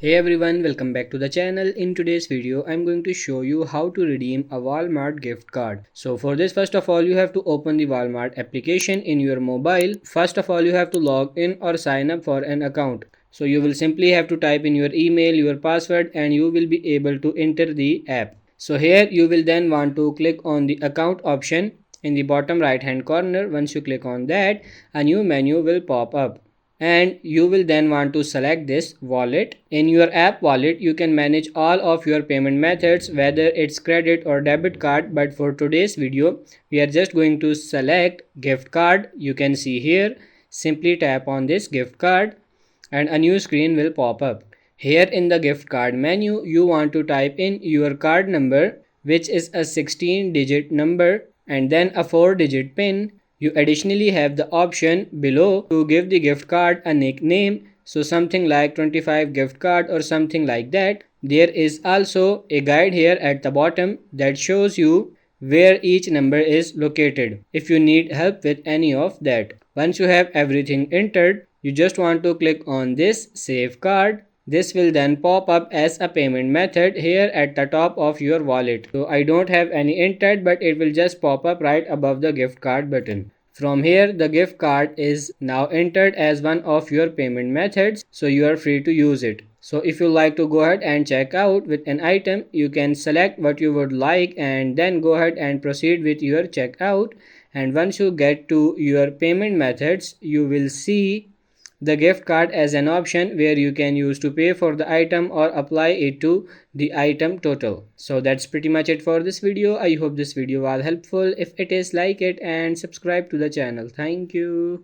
Hey everyone, welcome back to the channel. In today's video, I'm going to show you how to redeem a Walmart gift card. So for this, first of all, you have to open the Walmart application in your mobile. First of all, you have to log in or sign up for an account. So you will simply have to type in your email, your password, and you will be able to enter the app. So here you will then want to click on the account option in the bottom right hand corner. Once you click on that, a new menu will pop up and you will then want to select this wallet. In your app wallet, you can manage all of your payment methods, whether it's credit or debit card, but for today's video we are just going to select gift card. You can see here, simply tap on this gift card and a new screen will pop up. Here in the gift card menu, you want to type in your card number, which is a 16-digit number, and then a 4-digit PIN. You additionally have the option below to give the gift card a nickname, so something like 25 gift card or something like that. There is also a guide here at the bottom that shows you where each number is located if you need help with any of that. Once you have everything entered, you just want to click on this save card. This will then pop up as a payment method here at the top of your wallet. So I don't have any entered, but it will just pop up right above the gift card button. From here, the gift card is now entered as one of your payment methods, so you are free to use it. So if you like to go ahead and check out with an item, you can select what you would like and then go ahead and proceed with your checkout. And once you get to your payment methods, you will see the gift card as an option where you can use to pay for the item or apply it to the item total. So that's pretty much it for this video. I hope this video was helpful. If it is, like it and subscribe to the channel. Thank you.